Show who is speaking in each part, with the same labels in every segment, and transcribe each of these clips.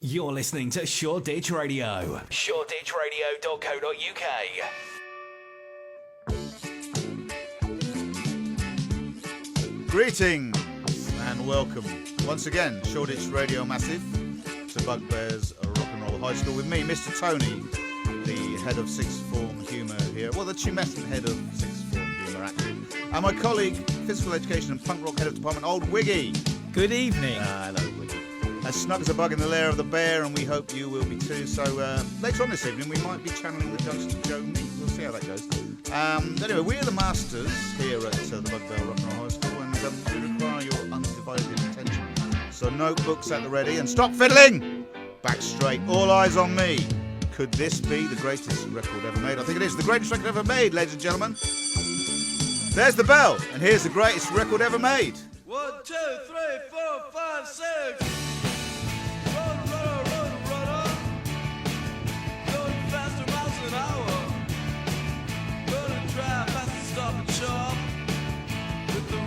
Speaker 1: You're listening to Shoreditch Radio. ShoreditchRadio.co.uk.
Speaker 2: Greetings and welcome once again, Shoreditch Radio Massive, to Bugbear's Rock and Roll High School with me, Mr. Tony, the head of sixth form humour here. Well, the tumescent head of sixth form humour, actually. And my colleague, physical education and punk rock head of department, Old Wiggy.
Speaker 3: Good evening.
Speaker 2: Hello, Wiggy. As snug as a bug in the lair of the bear, and we hope you will be too. So later on this evening, we might be channeling the jokes to Joe Me. We'll see how that goes. Anyway, we're the masters here at the Bugbear Rock and Roll High School, and we require your undivided attention. So notebooks at the ready, and stop fiddling! Back straight, all eyes on me. Could this be the greatest record ever made? I think it is the greatest record ever made, ladies and gentlemen. There's the bell, and here's the greatest record ever made.
Speaker 4: 1, 2, 3, 4, 5, 6.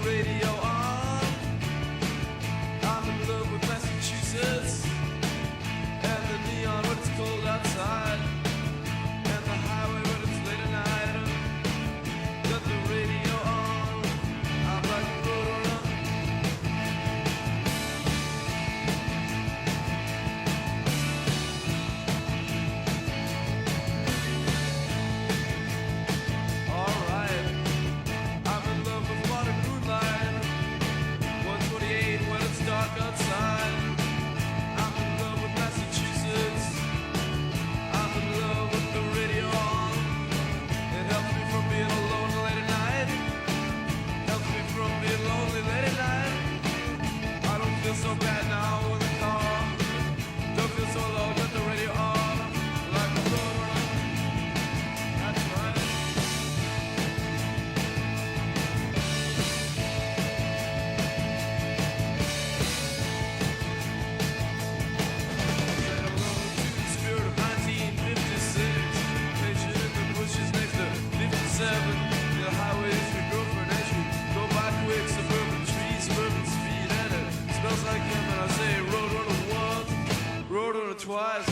Speaker 4: Radio on. I'm in love with Massachusetts and the neon when it's cold outside and the highway when it's late at night. Got the radio on. I'm like a roadrunner. All right. I'm in love with modern moonlight. 128 when it's dark outside. I'm in love with Massachusetts. I'm in love with the radio on. It helps me from being alone late at night. Helps me from being lonely late at night. I don't feel so bad now in the car. Don't feel so low, got the radio on. Like a roadrunner. That's right. Spirit of 1956, pictured in the bushes next to 57. The highways we go for an entry, go by quick, suburban trees, suburban speed, and it smells like him. And I say, roadrunner once, roadrunner twice.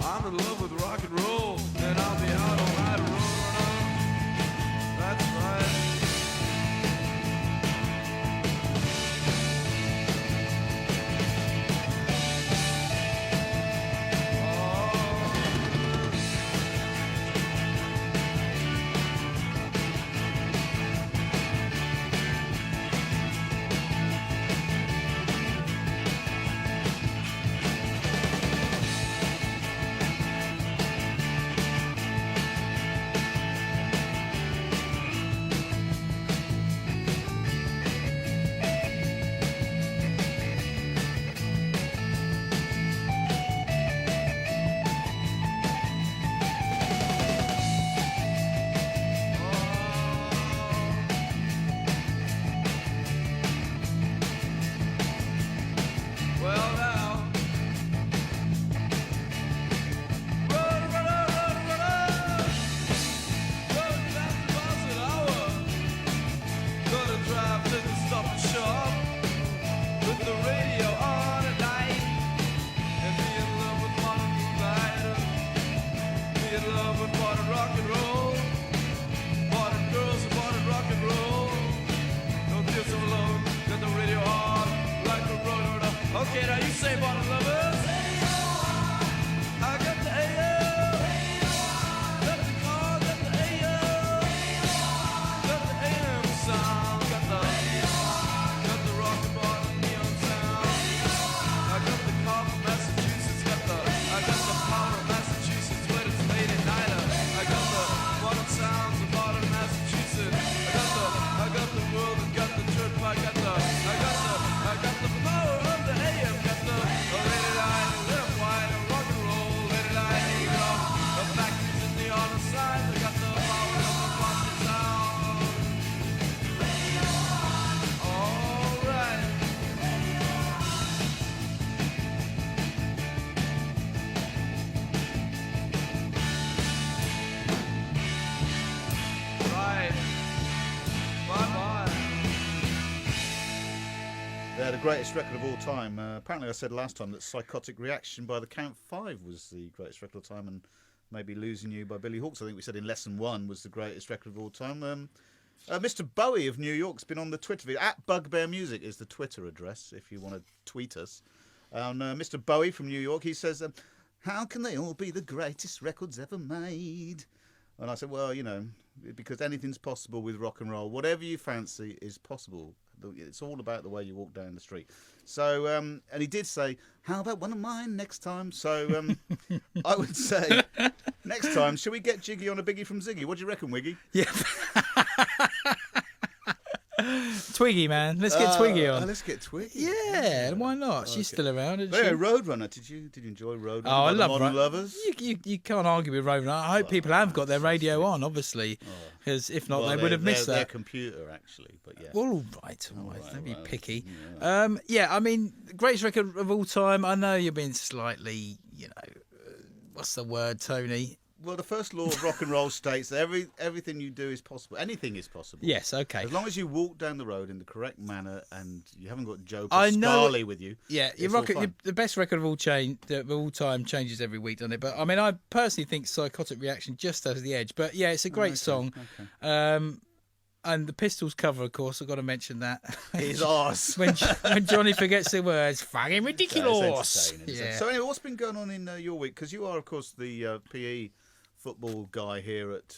Speaker 4: I'm in love with rock and roll, and I'll be out all night, roadrunner. That's right.
Speaker 2: greatest record of all time. Apparently I said last time that Psychotic Reaction by the Count 5 was the greatest record of all time, and maybe Losing You by Billy Hawkes, I think we said in lesson 1, was the greatest record of all time. Mr. Bowie of New York's been on the Twitter video. At Bugbear Music is the Twitter address if you want to tweet us. Mr. Bowie from New York, he says, how can they all be the greatest records ever made? And I said, well, you know, because anything's possible with rock and roll. Whatever you fancy is possible. It's all about the way you walk down the street. So, and he did say, how about one of mine next time? So I would say, next time, shall we get Jiggy on a Biggie from Ziggy? What do you reckon, Wiggy?
Speaker 3: Yeah. Twiggy, man. Let's get Twiggy on.
Speaker 2: Let's get Twiggy.
Speaker 3: Yeah, why not? She's still around, isn't she?
Speaker 2: Roadrunner. Did you enjoy Roadrunner?
Speaker 3: Oh, I love
Speaker 2: Modern Lovers.
Speaker 3: You can't argue with Roadrunner. I hope people have got their radio on, obviously, because if not, they would have missed that.
Speaker 2: Their computer, actually, but yeah.
Speaker 3: Well, all right. Don't be picky. Yeah, I mean, greatest record of all time. I know you're being slightly, you know, what's the word, Tony?
Speaker 2: Well, the first law of rock and roll states that everything you do is possible. Anything is possible.
Speaker 3: Yes, okay.
Speaker 2: As long as you walk down the road in the correct manner and you haven't got Joe Pasquale with you.
Speaker 3: Yeah, the best record of all time changes every week, doesn't it? But I mean, I personally think Psychotic Reaction just has the edge. But yeah, it's a great song. Okay. And the Pistols cover, of course, I've got to mention that.
Speaker 2: His arse.
Speaker 3: when Johnny forgets the words, fucking ridiculous.
Speaker 2: Yeah. So anyway, what's been going on in your week? Because you are, of course, the PE football guy here at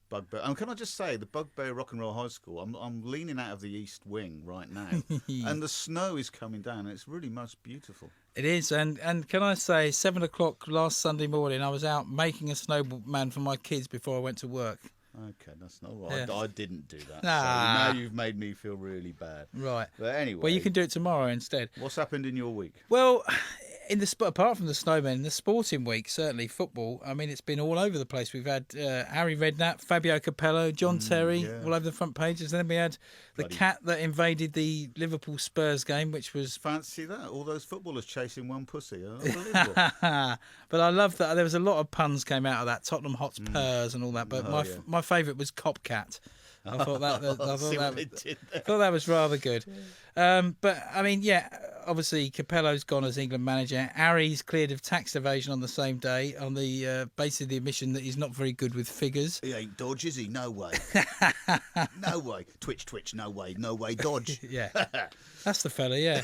Speaker 2: Bugbear. And can I just say, the Bugbear Rock and Roll High School, I'm leaning out of the east wing right now, and the snow is coming down, and it's really most beautiful.
Speaker 3: It is, and can I say, 7 o'clock last Sunday morning, I was out making a snowman for my kids before I went to work.
Speaker 2: Okay, that's not right. Yeah. I didn't do that.
Speaker 3: Nah.
Speaker 2: So now you've made me feel really bad.
Speaker 3: Right.
Speaker 2: But anyway.
Speaker 3: Well, you can do it tomorrow instead.
Speaker 2: What's happened in your week?
Speaker 3: Well, apart from the snowmen, in the sporting week, certainly football, I mean, it's been all over the place. We've had Harry Redknapp, Fabio Capello, John Terry, all over the front pages. And then we had the cat that invaded the Liverpool Spurs game, which was...
Speaker 2: Fancy that. All those footballers chasing one pussy. Unbelievable.
Speaker 3: But I love that. There was a lot of puns came out of that. Tottenham Hotspurs and all that. But my favourite was Copcat. I thought that was rather good. But I mean, yeah, obviously Capello's gone as England manager. Harry's cleared of tax evasion on the same day on the basis of the admission that he's not very good with figures.
Speaker 2: He ain't Dodge, is he? No way. No way. Twitch. No way. Dodge.
Speaker 3: Yeah, that's the fella. Yeah.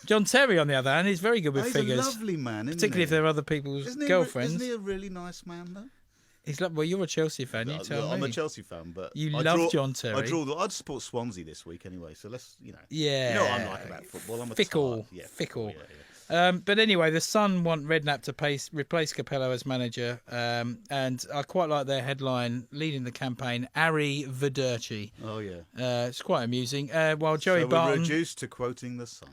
Speaker 3: John Terry, on the other hand, is very good with figures.
Speaker 2: He's a lovely man,
Speaker 3: particularly if they're other people's girlfriends.
Speaker 2: Isn't he a really nice man, though?
Speaker 3: He's like, well, you're a Chelsea fan. You tell me.
Speaker 2: I'm a Chelsea fan, but
Speaker 3: John Terry.
Speaker 2: I'd support Swansea this week anyway. So let's,
Speaker 3: Yeah.
Speaker 2: You know what I'm like about football. I'm a
Speaker 3: fickle. Fickle. Yeah. But anyway, the Sun want Redknapp to replace Capello as manager, and I quite like their headline leading the campaign: Harry Verderci.
Speaker 2: Oh yeah.
Speaker 3: It's quite amusing. While Joey Barton
Speaker 2: we're reduced to quoting the Sun.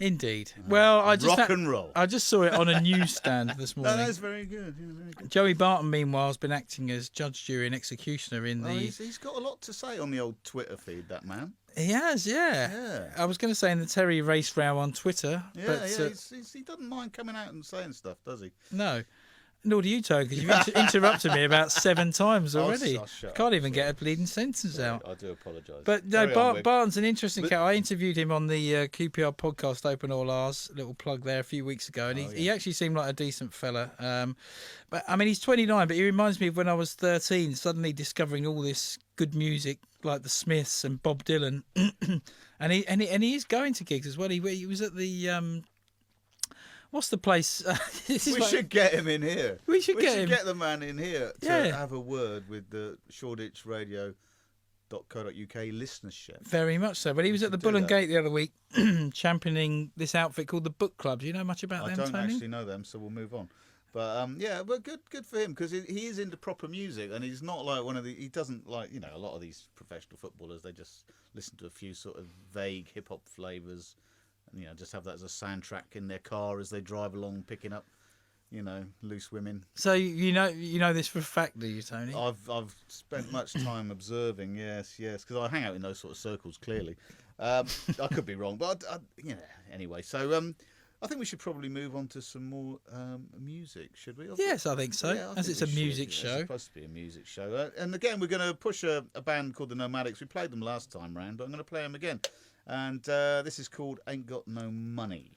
Speaker 3: Indeed. Well,
Speaker 2: rock and roll.
Speaker 3: I just saw it on a newsstand this morning.
Speaker 2: No, that's very good. Yeah, very good.
Speaker 3: Joey Barton, meanwhile, has been acting as judge, jury, and executioner in the.
Speaker 2: He's got a lot to say on the old Twitter feed. That man.
Speaker 3: He has, yeah. I was going to say in the Terry race row on Twitter.
Speaker 2: Yeah,
Speaker 3: but,
Speaker 2: he doesn't mind coming out and saying stuff, does he?
Speaker 3: No. Nor do you, Toad, because you've interrupted me about 7 times already. I can't even get a bleeding sentence out.
Speaker 2: I do apologise.
Speaker 3: But no, Barton's an interesting cat. I interviewed him on the QPR podcast, Open All Ours, little plug there, a few weeks ago, and he actually seemed like a decent fella. But I mean, he's 29, but he reminds me of when I was 13, suddenly discovering all this good music like the Smiths and Bob Dylan, and he is going to gigs as well. He was at the. What's the place?
Speaker 2: We should get him in here.
Speaker 3: We should
Speaker 2: get the man in here to have a word with the Shoreditch Radio.co.uk listenership.
Speaker 3: Very much so. But he was at the Bull and Gate the other week championing this outfit called the Book Club. Do you know much about them,
Speaker 2: Tony? I don't actually
Speaker 3: know
Speaker 2: them, so we'll move on. But but good for him, because he is into proper music, and he's not like one of the. He doesn't like a lot of these professional footballers. They just listen to a few sort of vague hip hop flavours. And, just have that as a soundtrack in their car as they drive along, picking up, loose women.
Speaker 3: So you know this for a fact, do you, Tony?
Speaker 2: I've spent much time observing. Yes, because I hang out in those sort of circles. Clearly, I could be wrong, but anyway. So I think we should probably move on to some more music, should we?
Speaker 3: Yes, I think so.
Speaker 2: Yeah,
Speaker 3: as it's a music show.
Speaker 2: It's supposed to be a music show. And again, we're going to push a band called the Nomadics. We played them last time round, but I'm going to play them again. And this is called Ain't Got No Money.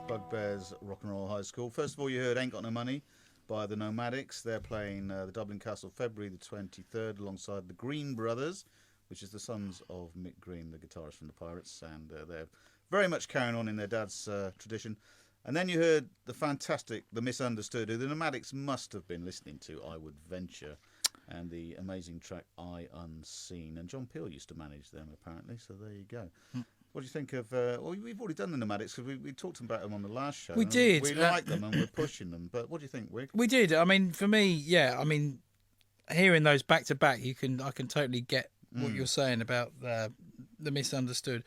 Speaker 2: Bugbear's Rock and Roll High School. First of all, you heard Ain't Got No Money by the Nomadics. They're playing the Dublin Castle February the 23rd alongside the Green Brothers, which is the sons of Mick Green, the guitarist from the Pirates, and they're very much carrying on in their dad's tradition. And then you heard the fantastic The Misunderstood, who the Nomadics must have been listening to, I would venture, and the amazing track I Unseen. And John Peel used to manage them, apparently, so there you go. What do you think of... well, we've already done the Nomadics, because we talked about them on the last show.
Speaker 3: We did.
Speaker 2: We like them, and we're pushing them. But what do you think, Wig?
Speaker 3: We did. I mean, for me, yeah, I mean, hearing those back-to-back, I can totally get what you're saying about the Misunderstood.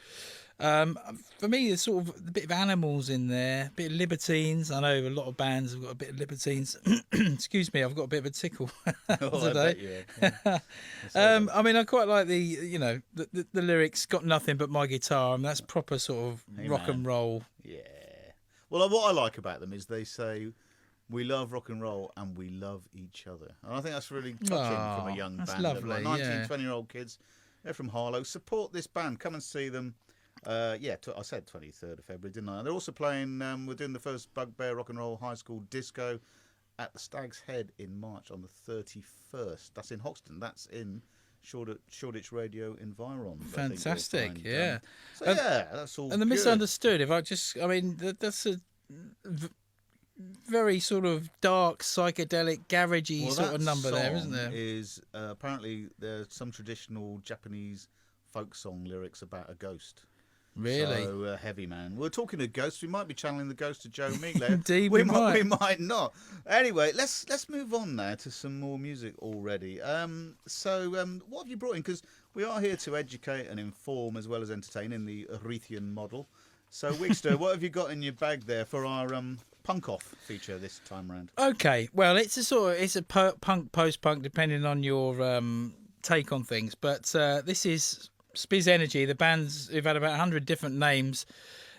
Speaker 3: For me, there's sort of a bit of Animals in there, a bit of Libertines. I know a lot of bands have got a bit of Libertines. Excuse me, I've got a bit of a tickle today. I mean, I quite like the lyrics. Got nothing but my guitar, and that's proper sort of rock and roll.
Speaker 2: Yeah. Well, what I like about them is they say, we love rock and roll and we love each other. And I think that's really touching from a young band.
Speaker 3: Lovely,
Speaker 2: like 19, 20-year-old kids. They're from Harlow. Support this band. Come and see them. I said 23rd of February, didn't I? They're also playing, we're doing the first Bugbear Rock and Roll High School Disco at the Stag's Head in March on the 31st. That's in Hoxton. That's in Shoreditch Radio Environs.
Speaker 3: Fantastic, yeah.
Speaker 2: That's all.
Speaker 3: And the
Speaker 2: good.
Speaker 3: Misunderstood, that's a very sort of dark, psychedelic, garagey sort of number there, isn't there?
Speaker 2: Is apparently there's some traditional Japanese folk song lyrics about a ghost.
Speaker 3: Really?
Speaker 2: So heavy, man. We're talking to ghosts. We might be channeling the ghost of Joe Meek.
Speaker 3: Indeed,
Speaker 2: we might not. Anyway, let's move on now to some more music already. What have you brought in? Because we are here to educate and inform as well as entertain in the Arethian model. So, Wigster, what have you got in your bag there for our punk off feature this time round?
Speaker 3: Okay, well, it's a punk, post-punk, depending on your take on things. But this is Spiz Energy. The band's who've had about 100 different names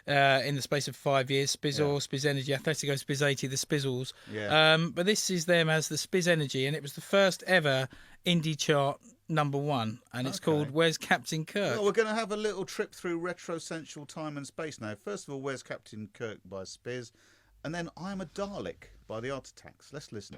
Speaker 3: in the space of 5 years. Spizzle, Spiz Energy, Athletico, Spiz 80, the Spizzles.
Speaker 2: Yeah.
Speaker 3: But this is them as the Spiz Energy, and it was the first ever indie chart #1, and it's called Where's Captain Kirk?
Speaker 2: Well, we're going to have a little trip through retro-central time and space now. First of all, Where's Captain Kirk by Spiz, and then I'm a Dalek by the Art Attacks. Let's listen.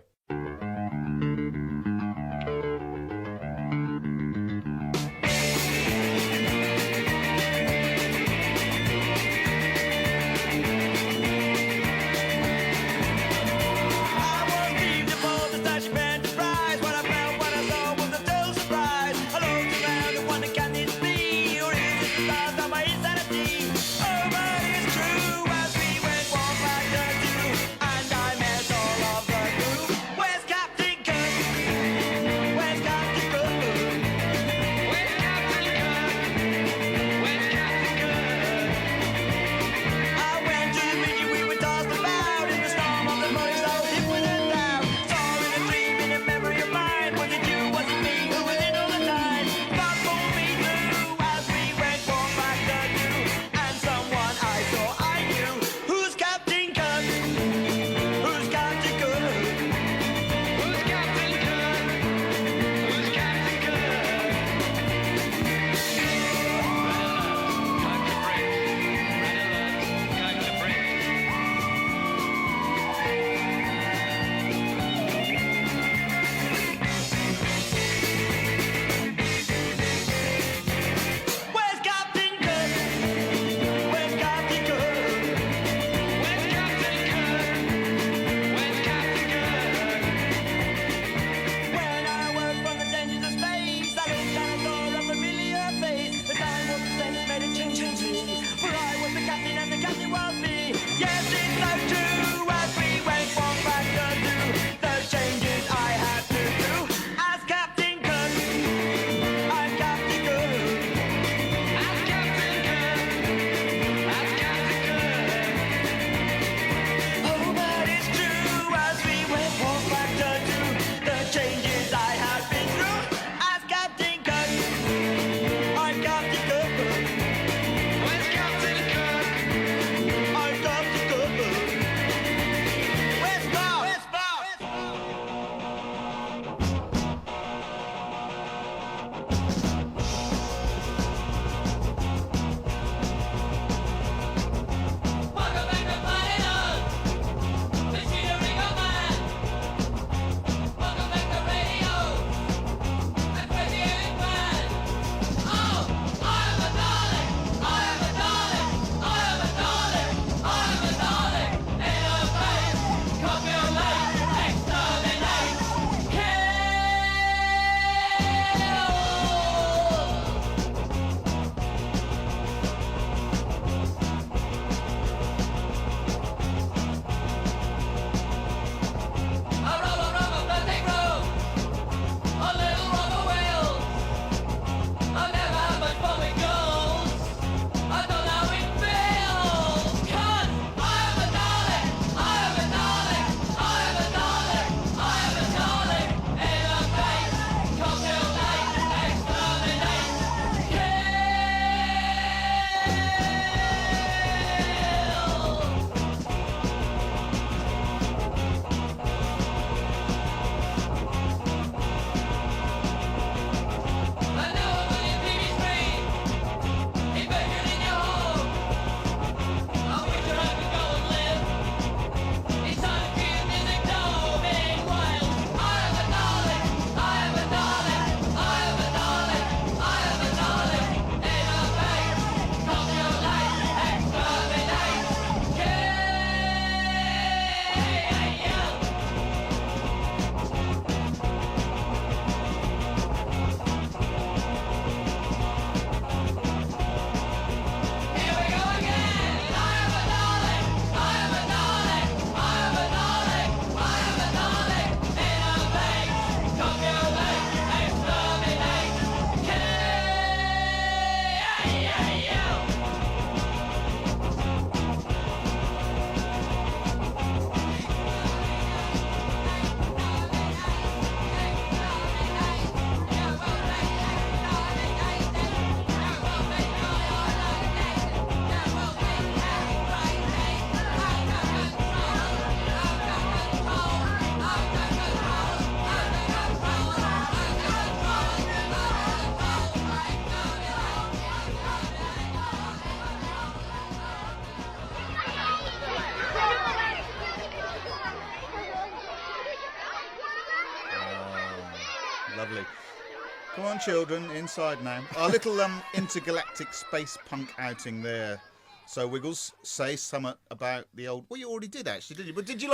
Speaker 2: Come on, children, inside now. Our little intergalactic space punk outing there. So Wiggles, say something about the old. Well, you already did actually, didn't you? But did you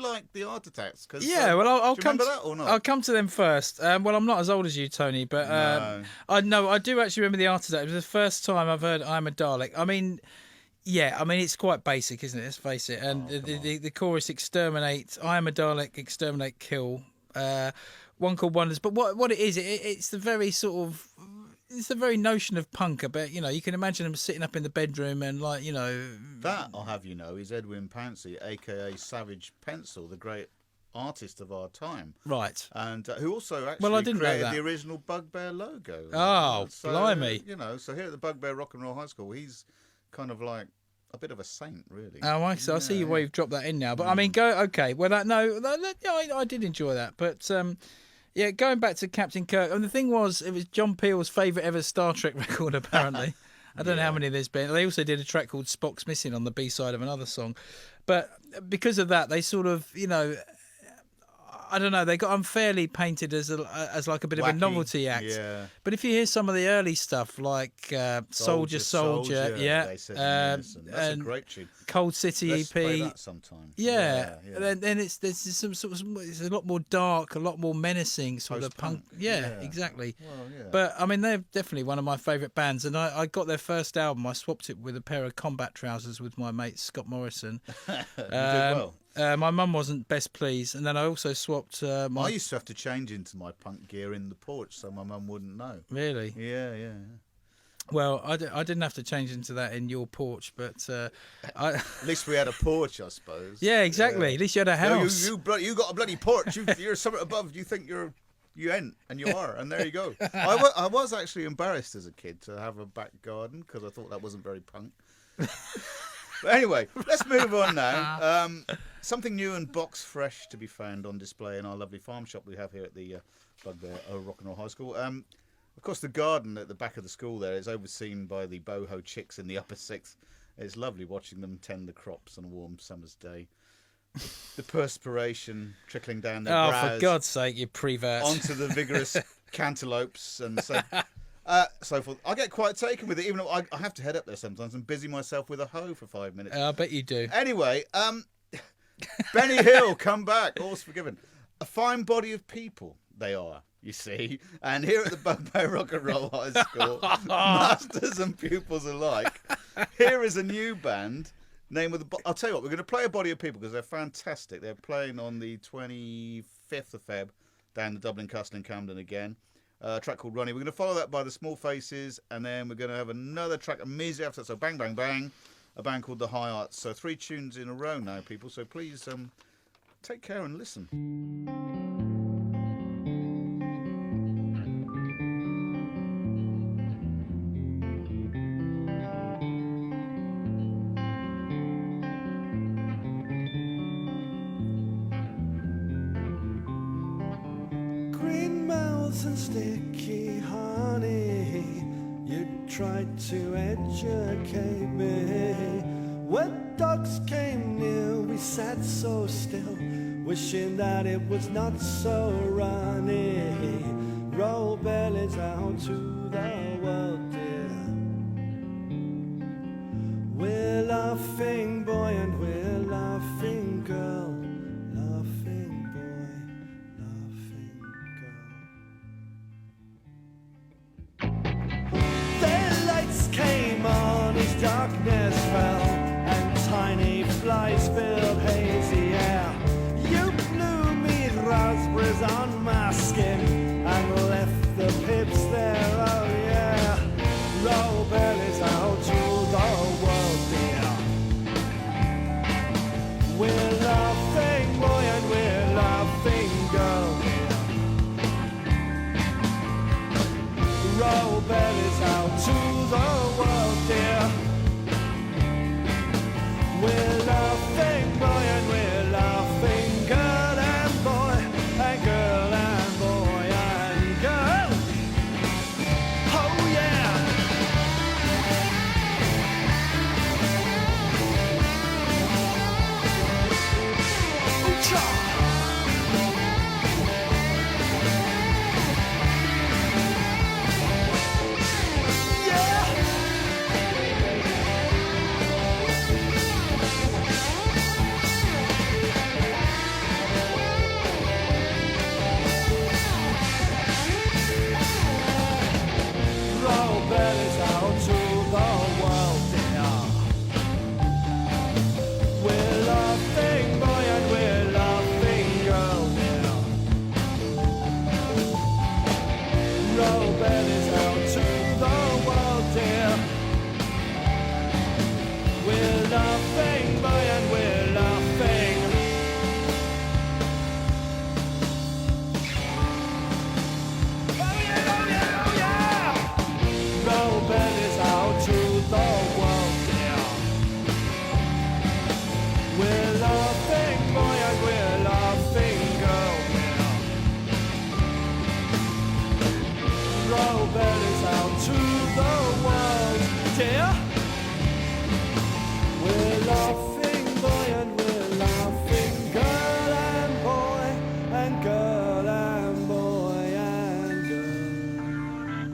Speaker 2: like the Art Attacks? 'Cause,
Speaker 3: Yeah, well, I'll
Speaker 2: do you
Speaker 3: come
Speaker 2: remember
Speaker 3: to
Speaker 2: that or not?
Speaker 3: I'll come to them first. Well, I'm not as old as you, Tony, but I do actually remember the Art Attack. It was the first time I've heard "I'm a Dalek." I mean, yeah, I mean it's quite basic, isn't it? Let's face it. And the chorus "Exterminate," "I am a Dalek," "Exterminate," "Kill." One called Wonders. But what it is, it's the very sort of. It's the very notion of punk about, you can imagine them sitting up in the bedroom and
Speaker 2: That, I'll have you know, is Edwin Pouncey, a.k.a. Savage Pencil, the great artist of our time.
Speaker 3: Right.
Speaker 2: And who also actually
Speaker 3: I didn't know
Speaker 2: created
Speaker 3: that.
Speaker 2: the original Bugbear logo.
Speaker 3: Oh, blimey.
Speaker 2: So here at the Bugbear Rock and Roll High School, he's kind of like a bit of a saint, really.
Speaker 3: Oh, I see why you've dropped that in now. But I mean, okay. Well, I did enjoy that. But yeah, going back to Captain Kirk, and the thing was, it was John Peel's favourite ever Star Trek record, apparently. I don't know how many there's been. They also did a track called Spock's Missing on the B-side of another song. But because of that, they sort of, I don't know, they got unfairly painted as like a bit
Speaker 2: Wacky,
Speaker 3: of a novelty act.
Speaker 2: Yeah.
Speaker 3: But if you hear some of the early stuff like Soldier,
Speaker 2: they said, that's a great tune.
Speaker 3: Cold City
Speaker 2: Let's
Speaker 3: EP,
Speaker 2: play that sometime.
Speaker 3: yeah. Then it's a lot more dark, a lot more menacing, sort of punk. Yeah, exactly.
Speaker 2: Well, yeah.
Speaker 3: But I mean, they're definitely one of my favourite bands, and I got their first album. I swapped it with a pair of combat trousers with my mate Scott Morrison.
Speaker 2: You did well.
Speaker 3: My mum wasn't best pleased, and then I also swapped my.
Speaker 2: I used to have to change into my punk gear in the porch so my mum wouldn't know.
Speaker 3: Really?
Speaker 2: Yeah.
Speaker 3: Well, I didn't have to change into that in your porch, but
Speaker 2: At least we had a porch, I suppose.
Speaker 3: yeah, exactly. At least you had a house.
Speaker 2: You got a bloody porch. You're somewhere above. You think you ain't, and you are, and there you go. I was actually embarrassed as a kid to have a back garden because I thought that wasn't very punk. But anyway, let's move on now. Something new and box fresh to be found on display in our lovely farm shop we have here at the Bugbear Rock and Roll High School. Of course, the garden at the back of the school there is overseen by the boho chicks in the upper sixth. It's lovely watching them tend the crops on a warm summer's day. The perspiration trickling down their brows.
Speaker 3: Oh, for God's sake, you prevert.
Speaker 2: Onto the vigorous cantaloupes and so forth. I get quite taken with it, even though I have to head up there sometimes and busy myself with a hoe for 5 minutes.
Speaker 3: I bet you do.
Speaker 2: Anyway, Benny Hill, come back, all's forgiven. A fine body of people they are, you see. And here at the Bugbear Rock and Roll High School, masters and pupils alike, here is a new band. I'll tell you what, we're going to play a body of people because they're fantastic. They're playing on the 25th of Feb down the Dublin Castle in Camden again. A track called Ronnie. We're going to follow that by the Small Faces, and then we're going to have another track immediately after that. So Bang Bang Bang, a band called The High Arts. So 3 tunes in a row now, people. So please take care and listen.
Speaker 5: Green mouths and sticky honey, you tried to educate me. When dogs came near, we sat so still, wishing that it was not so runny. Roll bellies out to the world, dear. We're laughing boy and we're laughing girl, laughing boy, laughing girl. Their lights came on as darkness fell, and tiny flies filled hazy air. You blew me raspberries on my skin and left the pips there, oh yeah. Roll bellies out to the world, dear. We're laughing boy and we're laughing girl, dear. Roll bellies out to the world, dear. We're laughing, boy, and we're laughing. Oh yeah, oh yeah, oh yeah! Robert is out to the world, yeah. We're laughing, boy, and we're laughing, girl, yeah. Robert is out to the world, yeah. We're laughing, boy, and we're laughing, girl and boy, and girl and boy and girl.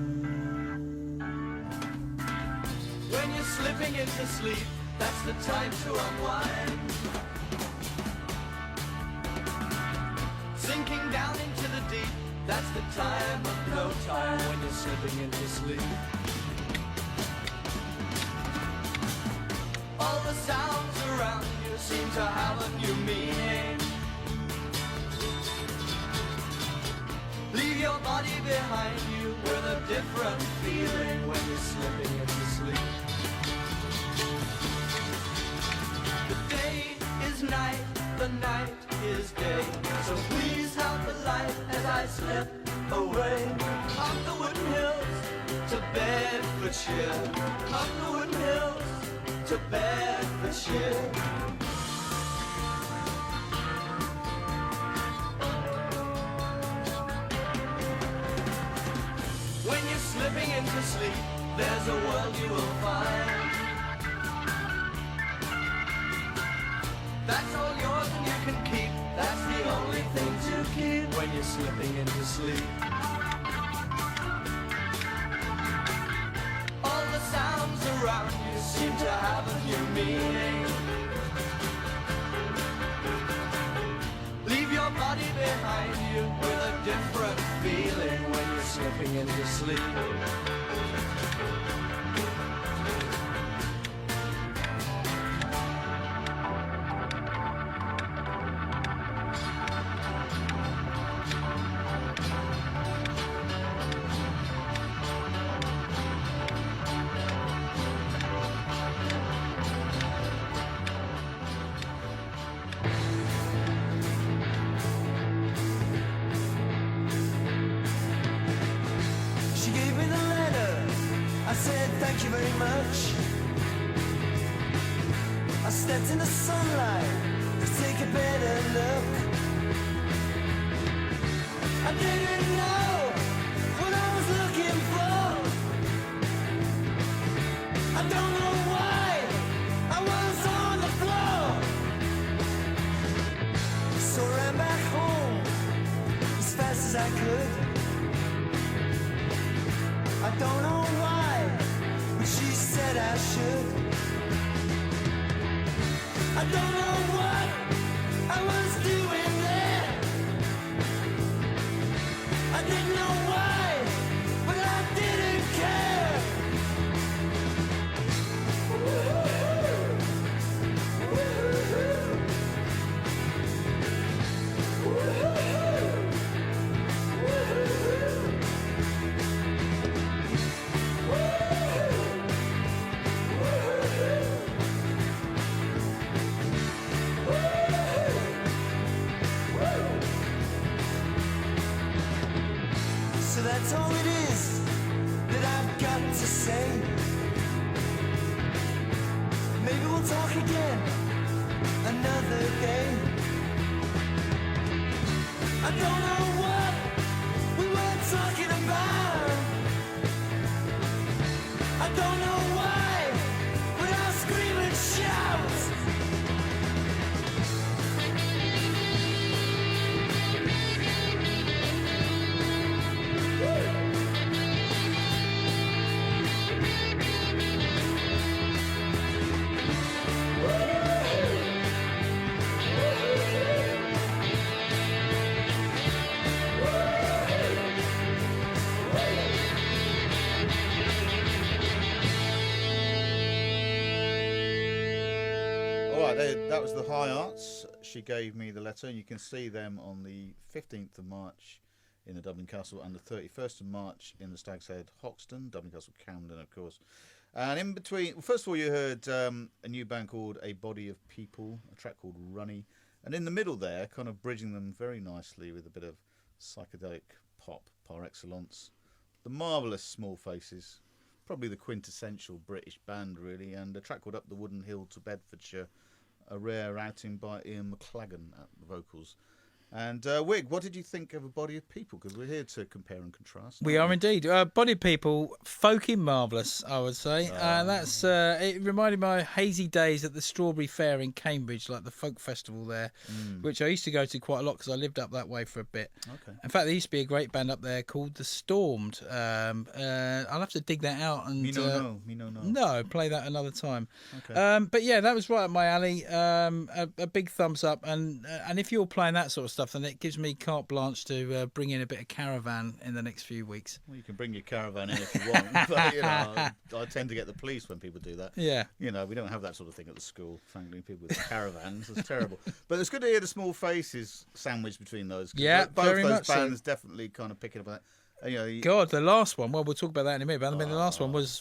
Speaker 6: When you're slipping into sleep, that's the time to unwind. Sinking down into the deep, that's the time of no time when you're slipping into sleep. All the sounds around you seem to have a new meaning. Leave your body behind you with a different feeling when you're slipping into sleep. The day is night, the night is day. So please help the light as I slip away. Up the wooden hills to Bedfordshire. Up the wooden hills to Bedfordshire. When you're slipping into sleep, there's a world you will find. That's all yours and you can keep. That's the only thing to keep when you're slipping into sleep. All the sounds around you seem to have a new meaning. Leave your body behind you with a different feeling when you're slipping into sleep.
Speaker 5: She gave me the letter. I said thank you very much. I stepped in the sunlight to take a better look. I didn't know what I was looking for. I don't know why I was on the floor. So I ran back home as fast as I could. I don't know why, but she said I should. I don't know what I was doing there. I didn't know why, but I didn't care. So that's all it is that I've got to say. Maybe we'll talk again another day. I don't know what we were talking about. I don't know why, but I'll scream and shout.
Speaker 2: That was the High Arts. She gave me the letter, and you can see them on the 15th of March in the Dublin Castle and the 31st of March in the Stag's Head, Hoxton, Dublin Castle, Camden, of course. And in between, well, first of all, you heard a new band called A Body of People, a track called Runny. And in the middle there, kind of bridging them very nicely with a bit of psychedelic pop par excellence, the marvellous Small Faces, probably the quintessential British band, really, and a track called Up the Wooden Hill to Bedfordshire, a rare outing by Ian McLagan at the vocals. And Wig, what did you think of A Body of People? Because we're here to compare and contrast.
Speaker 3: We are indeed. Body of People, folky marvellous, I would say. That's it reminded me of hazy days at the Strawberry Fair in Cambridge, like the folk festival there, which I used to go to quite a lot because I lived up that way for a bit.
Speaker 2: Okay.
Speaker 3: In fact, there used to be a great band up there called The Stormed. I'll have to dig that out and
Speaker 2: Me no.
Speaker 3: no, play that another time.
Speaker 2: Okay.
Speaker 3: But yeah, that was right up my alley. A big thumbs up, and if you're playing that sort of stuff, then it gives me carte blanche to bring in a bit of Caravan in the next few weeks.
Speaker 2: Well, you can bring your Caravan in if you want, but you know, I tend to get the police when people do that.
Speaker 3: Yeah.
Speaker 2: You know, we don't have that sort of thing at the school, frankly, people with caravans. It's terrible. But it's good to hear the Small Faces sandwiched between those. 'Cause
Speaker 3: Yeah,
Speaker 2: both
Speaker 3: very
Speaker 2: those
Speaker 3: much so.
Speaker 2: bands definitely kind of picking up on that. You know,
Speaker 3: God, the last one. Well, we'll talk about that in a minute. But I mean, the last one was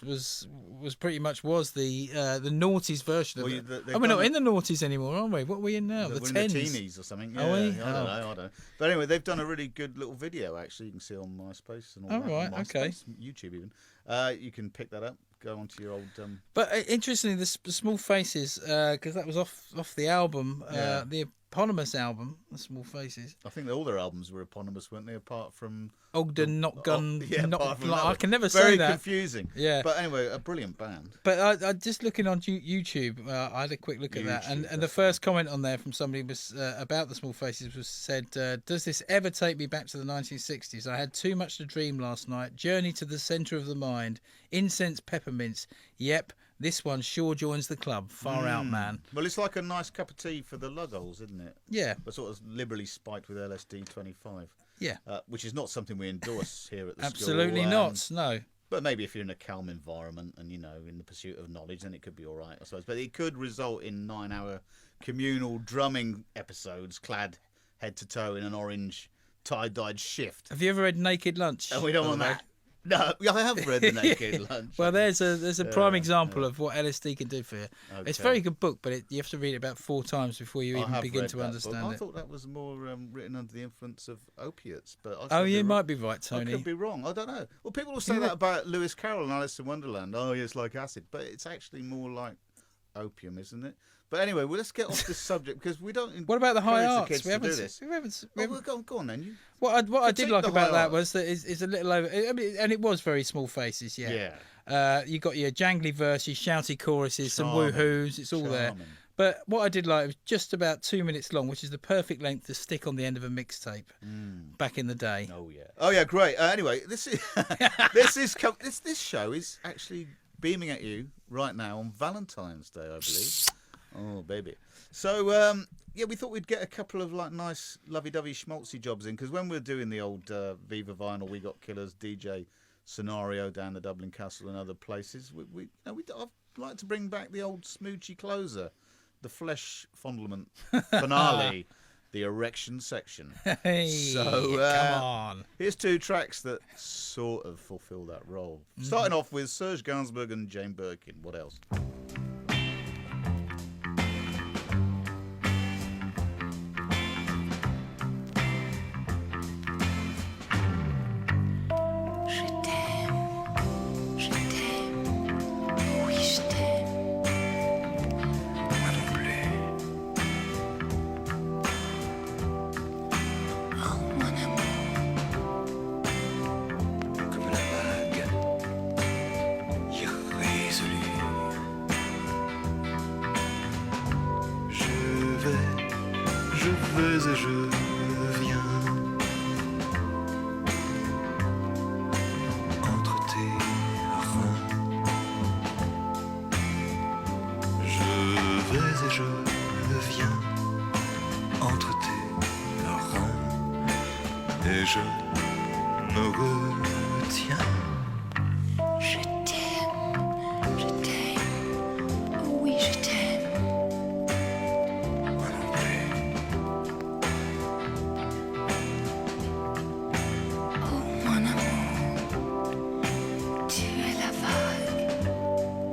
Speaker 3: pretty much the noughties version of
Speaker 2: Well,
Speaker 3: it.
Speaker 2: they've
Speaker 3: We're not
Speaker 2: done
Speaker 3: in the noughties anymore, are we? What are we in now?
Speaker 2: we're
Speaker 3: The
Speaker 2: in
Speaker 3: tens.
Speaker 2: the teenies or something.
Speaker 3: Are we?
Speaker 2: I don't know. But anyway, they've done a really good little video, actually. You can see on MySpace and all
Speaker 3: Oh,
Speaker 2: that.
Speaker 3: right,
Speaker 2: on
Speaker 3: okay.
Speaker 2: MySpace, YouTube even. You can pick that up. Go onto your old...
Speaker 3: But interestingly, the Small Faces, because that was off the album,
Speaker 2: Yeah.
Speaker 3: the eponymous album, The Small Faces.
Speaker 2: I think that all their albums were eponymous, weren't they? Apart from...
Speaker 3: Ogden, Not Gun,
Speaker 2: yeah,
Speaker 3: Not...
Speaker 2: apart from
Speaker 3: like,
Speaker 2: that
Speaker 3: I
Speaker 2: one.
Speaker 3: can never
Speaker 2: Very
Speaker 3: say that.
Speaker 2: confusing.
Speaker 3: Yeah.
Speaker 2: But anyway, a brilliant band.
Speaker 3: But I just looking on YouTube, I had a quick look at that, and the first comment on there from somebody was about the Small Faces was said, "Does this ever take me back to the 1960s? I had too much to dream last night. Journey to the centre of the mind. Incense peppermints. Yep, this one sure joins the club. Far out, man.
Speaker 2: Well, it's like a nice cup of tea for the lugholes, isn't it?
Speaker 3: Yeah,
Speaker 2: But sort of liberally spiked with LSD 25.
Speaker 3: yeah,
Speaker 2: Which is not something we endorse here at the
Speaker 3: absolutely
Speaker 2: school.
Speaker 3: not. No,
Speaker 2: But maybe if you're in a calm environment and, you know, in the pursuit of knowledge, then it could be all right, I suppose. But it could result in 9-hour communal drumming episodes clad head to toe in an orange tie-dyed shift.
Speaker 3: have you ever read Naked Lunch?
Speaker 2: And we don't
Speaker 3: by
Speaker 2: want
Speaker 3: the way?
Speaker 2: that. No, I have read The Naked Lunch.
Speaker 3: Well, there's a prime example of what LSD can do for you. It's a
Speaker 2: Okay.
Speaker 3: very good book, but you have to read it about 4 times before you
Speaker 2: I
Speaker 3: even
Speaker 2: have
Speaker 3: begin
Speaker 2: read
Speaker 3: to
Speaker 2: that book.
Speaker 3: understand
Speaker 2: I
Speaker 3: it.
Speaker 2: thought that was more written under the influence of opiates. But I
Speaker 3: Oh,
Speaker 2: could be
Speaker 3: you
Speaker 2: wrong.
Speaker 3: might be right,
Speaker 2: I
Speaker 3: Tony.
Speaker 2: could be wrong. I don't know. Well, people will say that about Lewis Carroll and Alice in Wonderland. Oh, yeah, it's like acid. But it's actually more like opium, isn't it? But anyway, well, let's get off this subject because we don't.
Speaker 3: What about the high
Speaker 2: encourage
Speaker 3: arts?
Speaker 2: kids
Speaker 3: We
Speaker 2: to do
Speaker 3: haven't.
Speaker 2: this.
Speaker 3: We haven't.
Speaker 2: Oh, well, go on then. You...
Speaker 3: What I did
Speaker 2: critique
Speaker 3: like
Speaker 2: the
Speaker 3: about
Speaker 2: high
Speaker 3: that
Speaker 2: arts.
Speaker 3: was that it's a little over. I mean, and it was very Small Faces. Yeah. You got your jangly verses, shouty choruses, some
Speaker 2: Charming.
Speaker 3: woohoos. It's all there.
Speaker 2: Charming.
Speaker 3: But what I did like was just about 2 minutes long, which is the perfect length to stick on the end of a mixtape. Back in the day.
Speaker 2: Oh yeah, great. Anyway, this is this show is actually beaming at you right now on Valentine's Day, I believe. Oh baby. So yeah, we thought we'd get a couple of like nice lovey-dovey schmaltzy jobs in because when we're doing the old Viva Vinyl, We Got Killers DJ scenario down the Dublin Castle and other places, I'd like to bring back the old smoochy closer, the flesh fondlement finale. The erection section.
Speaker 3: Hey,
Speaker 2: So,
Speaker 3: come on.
Speaker 2: Here's 2 tracks that sort of fulfill that role. Starting off with Serge Gainsbourg and Jane Birkin. What else?
Speaker 7: Je t'aime, oui je t'aime. Moi non plus. Oh mon amour. Comme la vague, irrésolue. Je vais et je viens. Entre tes reins, je vais et je viens entre tes reins et je me retiens. Je t'aime, oui je t'aime. Moi non plus. Oh mon amour. Tu es la vague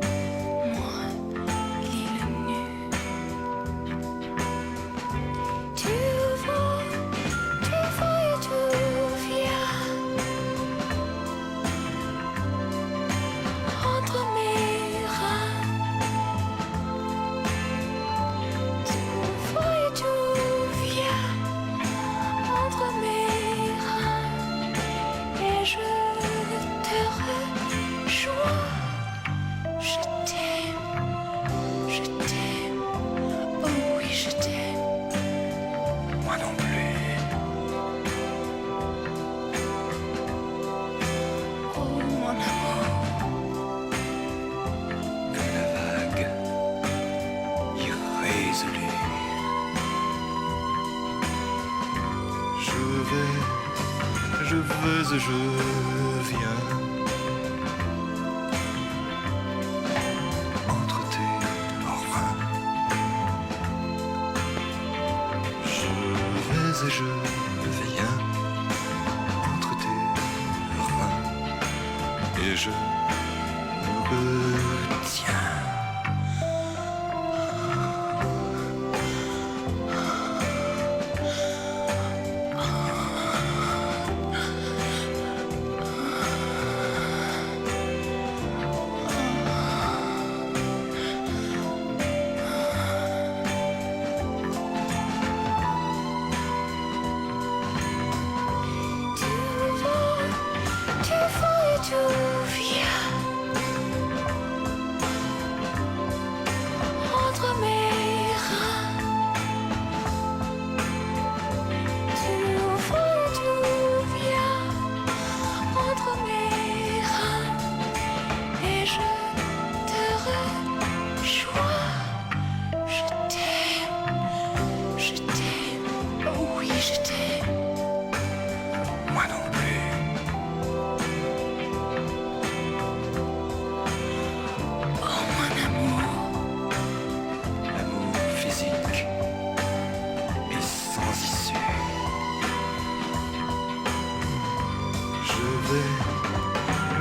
Speaker 7: vais et je viens entre tes reins. Je vais et je viens entre tes reins et je me tiens.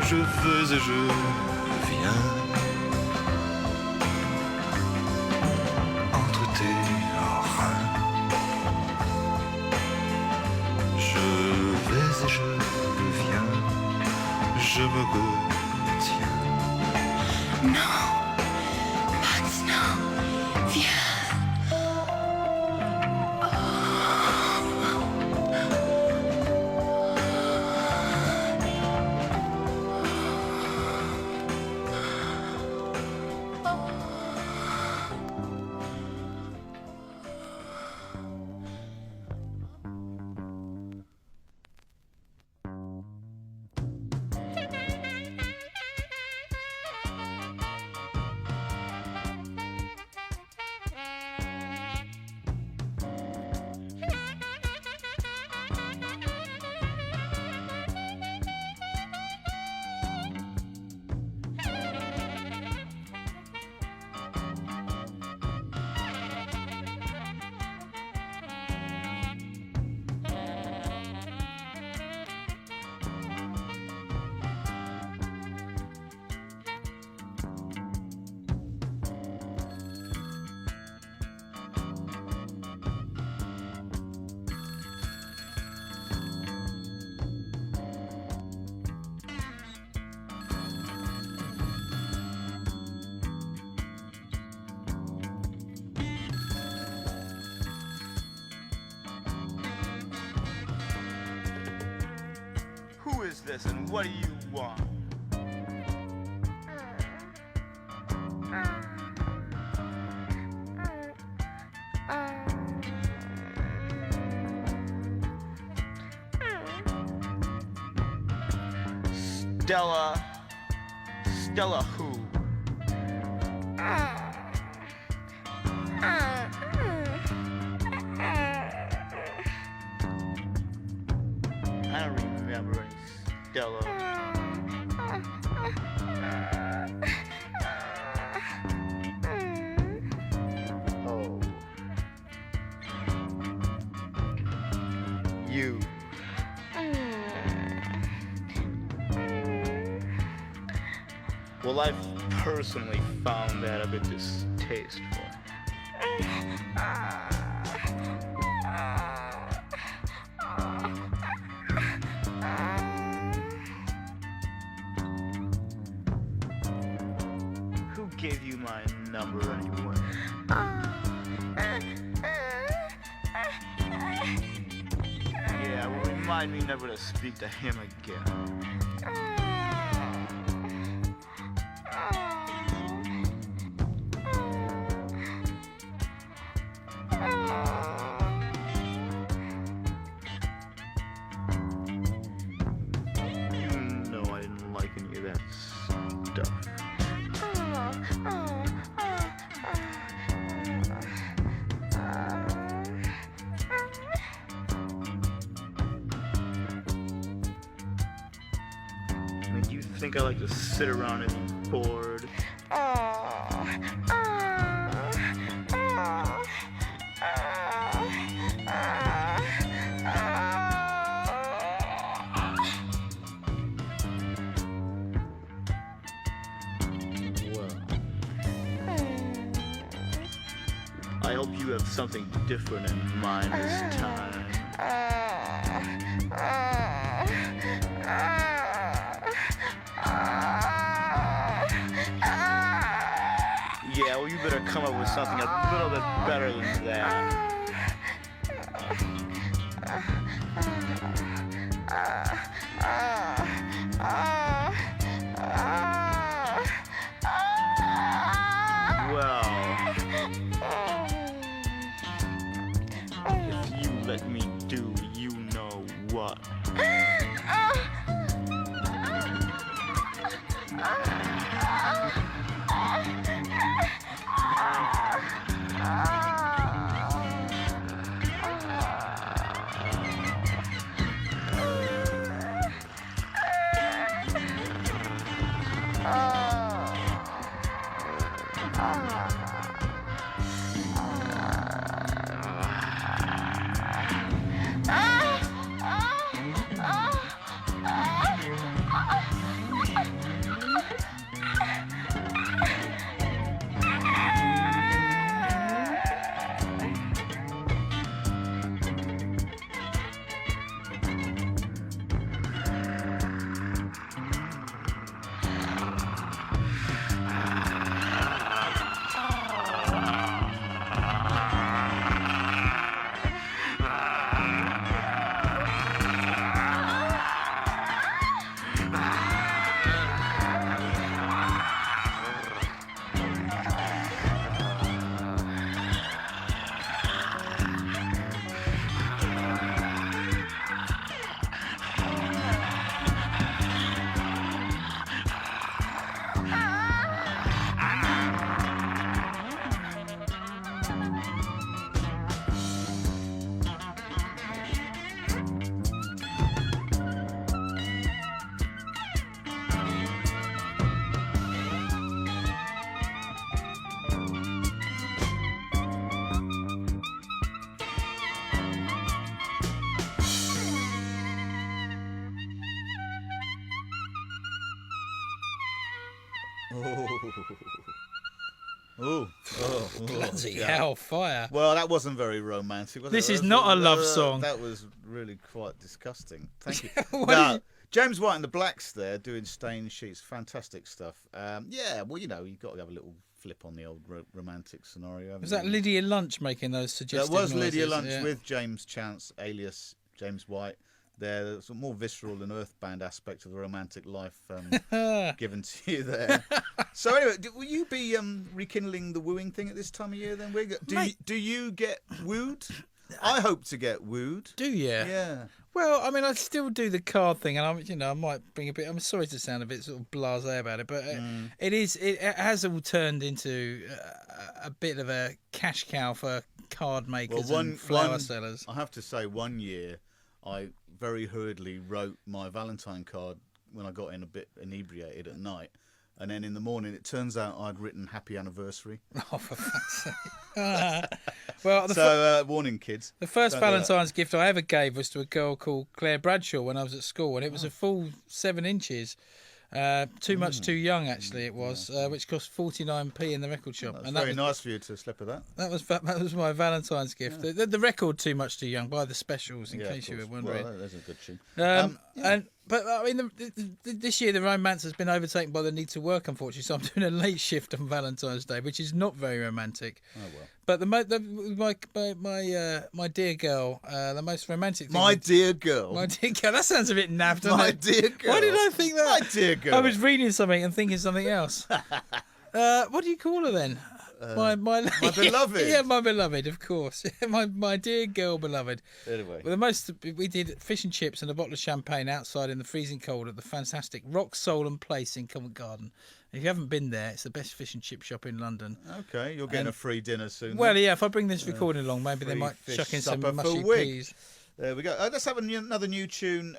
Speaker 7: Je vais et je viens entre tes reins. Je vais et je viens, je me retiens.
Speaker 8: Non, Max, non, viens.
Speaker 2: Who is this and what do you want? Stella who? I don't remember any Stella. Oh. You. Well, I've personally found that a bit distasteful. Who gave you my number anyway? Yeah, well, remind me never to speak to him again.
Speaker 7: think I like to sit around and be bored. I hope you have something different in mind this time. Yeah, well, you better come up with something a little bit better than that. Well, if you let me do, you know what.
Speaker 3: Bloody hell, fire.
Speaker 2: Well, that wasn't very romantic, was it?
Speaker 3: This is not a love song.
Speaker 2: That was really quite disgusting. Thank you.
Speaker 3: What
Speaker 2: Now,
Speaker 3: is-
Speaker 2: James White and the Blacks there doing Stain Sheets. Fantastic stuff. Yeah, well, you know, you've got to have a little flip on the old romantic scenario. haven't
Speaker 3: Was that
Speaker 2: you?
Speaker 3: Lydia Lunch making those
Speaker 2: That
Speaker 3: suggestions?
Speaker 2: was Lydia Lunch with James Chance, alias James White. There's a more visceral and earthbound aspect of the romantic life given to you there. So anyway, will you be rekindling the wooing thing at this time of year then? Do you get wooed? I hope to get wooed.
Speaker 3: Do you?
Speaker 2: Yeah.
Speaker 3: Well, I mean, I still do the card thing, and I might bring a bit. I'm sorry to sound a bit sort of blasé about it, but it has all turned into a bit of a cash cow for card makers and flower sellers.
Speaker 2: I have to say, one year I very hurriedly wrote my Valentine card when I got in a bit inebriated at night, and then in the morning it turns out I'd written happy anniversary.
Speaker 3: Oh, for fuck's sake. Well,
Speaker 2: warning kids.
Speaker 3: the first
Speaker 2: Don't do that.
Speaker 3: Valentine's gift I ever gave was to a girl called Claire Bradshaw when I was at school, and it was a full 7 inches. Too much too young, actually, it was, which cost 49p in the record shop.
Speaker 2: That's
Speaker 3: and
Speaker 2: very nice for you to slip with that.
Speaker 3: That was my Valentine's gift.
Speaker 2: Yeah.
Speaker 3: The record Too Much Too Young by the Specials, in
Speaker 2: Yeah,
Speaker 3: case
Speaker 2: of
Speaker 3: you were
Speaker 2: course.
Speaker 3: wondering.
Speaker 2: Well, there's a good tune.
Speaker 3: But I mean, this year the romance has been overtaken by the need to work, unfortunately. So I'm doing a late shift on Valentine's Day, which is not very romantic.
Speaker 2: Oh well.
Speaker 3: But my dear girl, the most romantic thing.
Speaker 2: My dear girl.
Speaker 3: My dear girl. That sounds a bit naff, doesn't
Speaker 2: My
Speaker 3: it?
Speaker 2: dear girl.
Speaker 3: Why did I think that?
Speaker 2: My dear girl.
Speaker 3: I was reading something and thinking something else. What do you call her then? My
Speaker 2: beloved.
Speaker 3: Yeah, my beloved, of course. my dear girl, beloved.
Speaker 2: Anyway.
Speaker 3: Well, we did fish and chips and a bottle of champagne outside in the freezing cold at the fantastic Rock Soul and Place in Covent Garden. If you haven't been there, it's the best fish and chip shop in London.
Speaker 2: Okay, you're getting a free dinner soon.
Speaker 3: Well,
Speaker 2: then.
Speaker 3: yeah, if I bring this recording along, maybe they
Speaker 2: free
Speaker 3: might
Speaker 2: fish
Speaker 3: chuck in some
Speaker 2: supper for
Speaker 3: mushy
Speaker 2: Wig.
Speaker 3: peas.
Speaker 2: There we go. Let's have another new tune.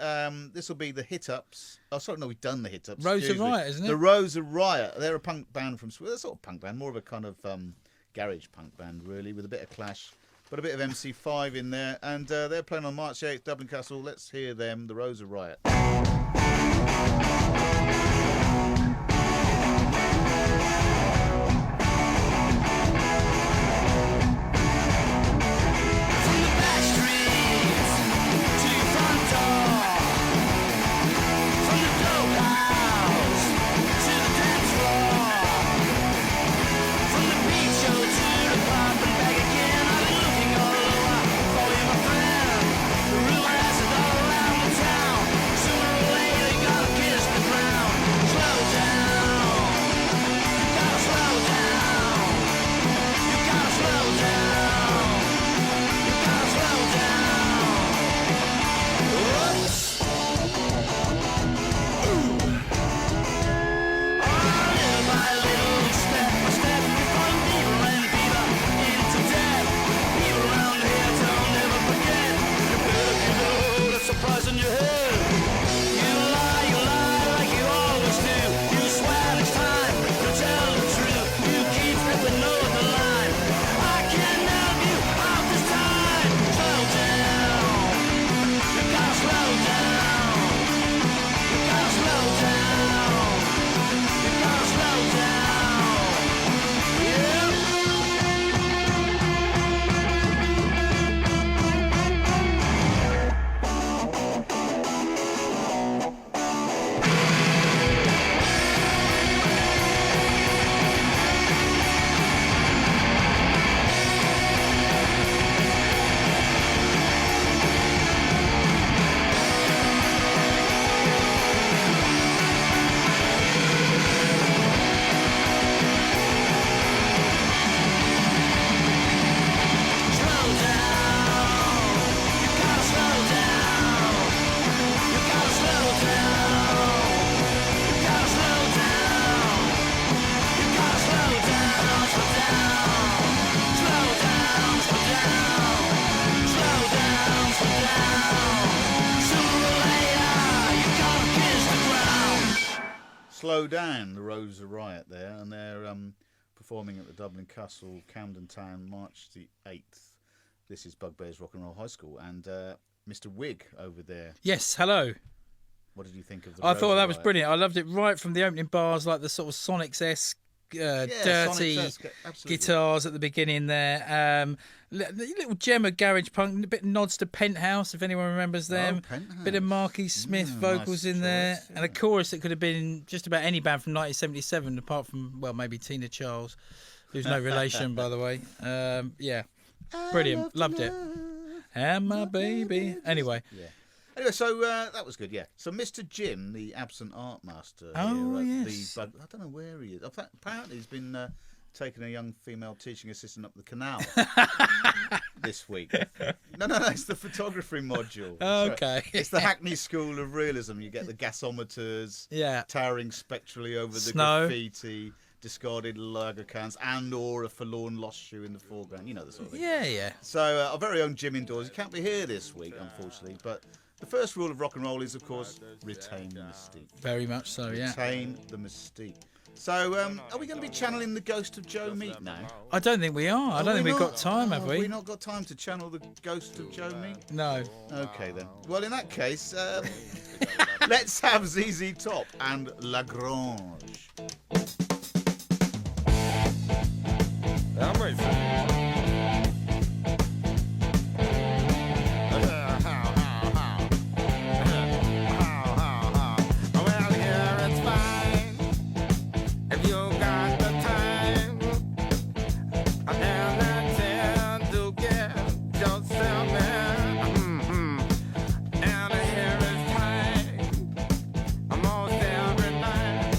Speaker 2: This will be the Hit Ups. Oh, sorry, no, we've done the Hit Ups.
Speaker 3: Rosa
Speaker 2: Excuse me.
Speaker 3: Riot, isn't it?
Speaker 2: The Rosa Riot. They're a punk band from Sweden. They're sort of punk band, more of a kind of garage punk band, really, with a bit of Clash, but a bit of MC5 in there. And they're playing on March 8th, Dublin Castle. Let's hear them, the Rosa Riot. Slow Down, the Rosa Riot there, and they're performing at the Dublin Castle, Camden Town, March the 8th. This is Bugbear's Rock and Roll High School, and Mr. Wig over there.
Speaker 3: Yes, hello.
Speaker 2: What did you think of the
Speaker 3: I
Speaker 2: Rosa
Speaker 3: thought that was
Speaker 2: Riot?
Speaker 3: brilliant. I loved it right from the opening bars, like the sort of Sonics-esque, dirty
Speaker 2: Sonics-esque, absolutely.
Speaker 3: guitars at the beginning there. The little gem of garage punk, a bit nods to Penthouse, if anyone remembers them.
Speaker 2: Penthouse.
Speaker 3: Bit of Marky Smith vocals
Speaker 2: nice
Speaker 3: in there,
Speaker 2: choice,
Speaker 3: and a chorus that could have been just about any band from 1977, apart from, well, maybe Tina Charles, who's no relation, by the way. Yeah, brilliant, loved it. And my baby. Anyway.
Speaker 2: Yeah. Anyway, so that was good, yeah. So Mr. Jim, the absent art master
Speaker 3: Oh,
Speaker 2: here at
Speaker 3: yes.
Speaker 2: I don't know where he is. In fact, apparently he's been taking a young female teaching assistant up the canal this week. No, it's the photography module.
Speaker 3: Okay.
Speaker 2: It's the Hackney School of Realism. You get the gasometers,
Speaker 3: Yeah.
Speaker 2: towering spectrally over the
Speaker 3: Snow.
Speaker 2: graffiti, discarded lager cans, and or a forlorn lost shoe in the foreground. You know the sort of thing.
Speaker 3: Yeah.
Speaker 2: So our very own Jim Indoors. He can't be here this week, unfortunately, but the first rule of rock and roll is, of course, retain the mystique.
Speaker 3: Very much so, yeah.
Speaker 2: Retain the mystique. So, are we going to be channeling the ghost of Joe Meek now?
Speaker 3: I don't think we are. I don't think we've got time, have
Speaker 2: Have
Speaker 3: we?
Speaker 2: not got time to channel the ghost of Joe Meek?
Speaker 3: No.
Speaker 2: Okay, then. Well, in that case, let's have ZZ Top and Lagrange.
Speaker 4: I'm ready. Well, here it's fine if you got the time and the chance to get yourself in. And here it's time most every night.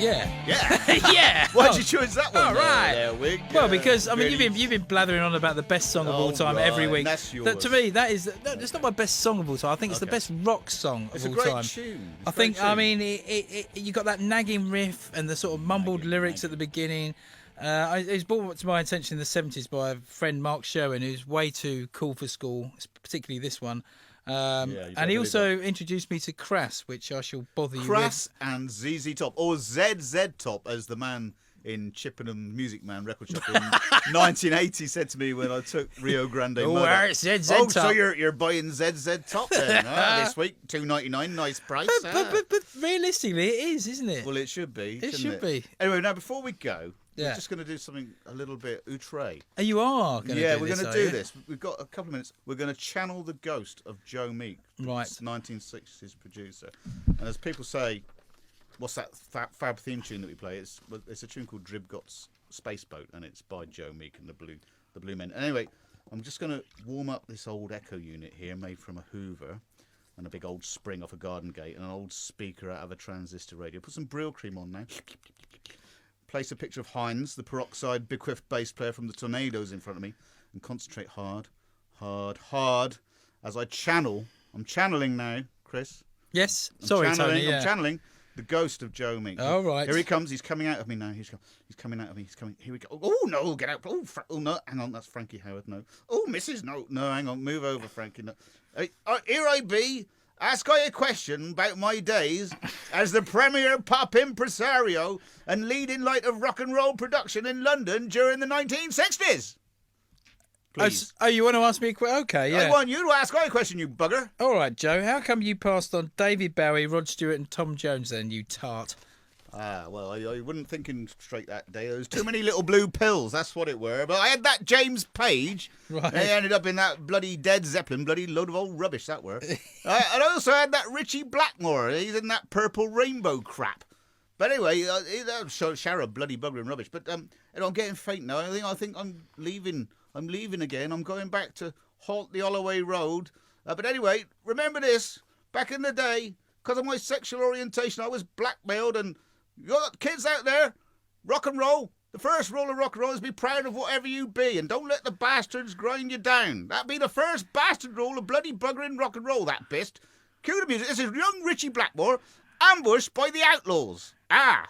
Speaker 3: Yeah.
Speaker 2: Yeah.
Speaker 3: Yeah.
Speaker 2: Why'd you choose that one?
Speaker 3: All right.
Speaker 2: There, Wig?
Speaker 3: Well, because I mean,
Speaker 2: Really?
Speaker 3: you've been blathering on about the best song of all
Speaker 2: Oh,
Speaker 3: time
Speaker 2: right,
Speaker 3: every week.
Speaker 2: that's yours.
Speaker 3: That, to me, that's not my best song of all time. I think it's the
Speaker 2: Okay.
Speaker 3: best rock song
Speaker 2: It's
Speaker 3: of
Speaker 2: a
Speaker 3: all
Speaker 2: great
Speaker 3: time.
Speaker 2: tune. It's
Speaker 3: I
Speaker 2: a great
Speaker 3: think. I
Speaker 2: tune.
Speaker 3: mean, you got that nagging riff and the sort of mumbled lyrics at the beginning. It was brought to my attention in the 70s by a friend, Mark Sherwin, who's way too cool for school, particularly this one.
Speaker 2: you
Speaker 3: And
Speaker 2: don't
Speaker 3: he
Speaker 2: believe
Speaker 3: also introduced me to Crass, which I shall bother you
Speaker 2: Crass and ZZ Top, or ZZ Top, as the man in Chippenham Music Man record shop in 1980 said to me when I took Rio Grande
Speaker 3: with. Oh,
Speaker 2: Mud.
Speaker 3: where it's ZZ
Speaker 2: Oh,
Speaker 3: Top.
Speaker 2: so you're buying ZZ Top then this week? $2.99, nice price.
Speaker 3: But realistically, it is, isn't it?
Speaker 2: Well, it should be.
Speaker 3: It
Speaker 2: shouldn't
Speaker 3: should be.
Speaker 2: Anyway, now before we go,
Speaker 3: Yeah.
Speaker 2: we're just going to do something a little bit outre.
Speaker 3: Oh, you are going to
Speaker 2: Yeah,
Speaker 3: do
Speaker 2: we're
Speaker 3: this,
Speaker 2: going
Speaker 3: are
Speaker 2: to do
Speaker 3: you?
Speaker 2: this. We've got a couple of minutes. We're going to channel the ghost of Joe Meek,
Speaker 3: Right.
Speaker 2: 1960s producer. And as people say, what's that fab theme tune that we play? It's a tune called Dribgot's Space Boat, and it's by Joe Meek and the Blue Men. Anyway, I'm just going to warm up this old echo unit here, made from a Hoover and a big old spring off a garden gate and an old speaker out of a transistor radio. Put some Brill cream on now. Place a picture of Hines, the peroxide bequeathed bass player from the Tornadoes, in front of me, and concentrate hard, as I channel. I'm channeling now, Chris.
Speaker 3: Yes.
Speaker 2: I'm
Speaker 3: Sorry,
Speaker 2: channeling,
Speaker 3: Tony. Yeah.
Speaker 2: I'm channeling the ghost of Joe Meek.
Speaker 3: All right.
Speaker 2: Here he comes. He's coming out of me now. He's coming out of me. He's coming. Here we go. Oh no! Get out! Oh no! Hang on. That's Frankie Howard. No. Oh, Mrs. No. Hang on. Move over, Frankie. No. Here I be. Ask I a question about my days as the premier pop impresario and leading light of rock and roll production in London during the 1960s. Please.
Speaker 3: Oh, you want to ask me a question? Okay, yeah.
Speaker 2: I want you to ask I a question, you bugger.
Speaker 3: All right, Joe. How come you passed on David Bowie, Rod Stewart, and Tom Jones then, you tart?
Speaker 2: Well, I wasn't thinking straight that day. There was too many little blue pills, that's what it were. But I had that James Page.
Speaker 3: Right.
Speaker 2: They ended up in that bloody Dead Zeppelin, bloody load of old rubbish, that were. I also had that Richie Blackmore. He's in that Purple Rainbow crap. But anyway, that shower of bloody bugger and rubbish. But I'm getting faint now. I think I'm leaving. I'm leaving again. I'm going back to halt the Holloway Road. But anyway, remember this. Back in the day, because of my sexual orientation, I was blackmailed. And you got kids out there, rock and roll. The first rule of rock and roll is be proud of whatever you be. And don't let the bastards grind you down. That'd be the first bastard rule of bloody buggering rock and roll, that bist. Cue the music. This is young Richie Blackmore, ambushed by the Outlaws. Ah!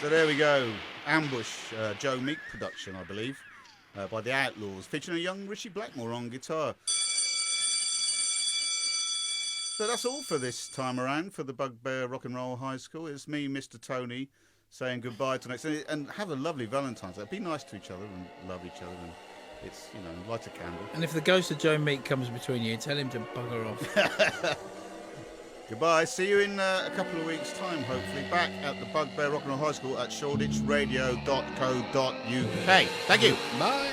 Speaker 2: So there we go. Ambush, Joe Meek production, I believe, by the Outlaws, featuring a young Richie Blackmore on guitar. So that's all for this time around for the Bugbear Rock and Roll High School. It's me, Mr. Tony, saying goodbye to next, and have a lovely Valentine's Day. Be nice to each other and love each other, and it's, you know, light a candle.
Speaker 3: And if the ghost of Joe Meek comes between you, tell him to bugger off.
Speaker 2: Goodbye. See you in a couple of weeks' time, hopefully, back at the Bugbear Rock and Roll High School at shoreditchradio.co.uk. Thank you.
Speaker 3: Bye.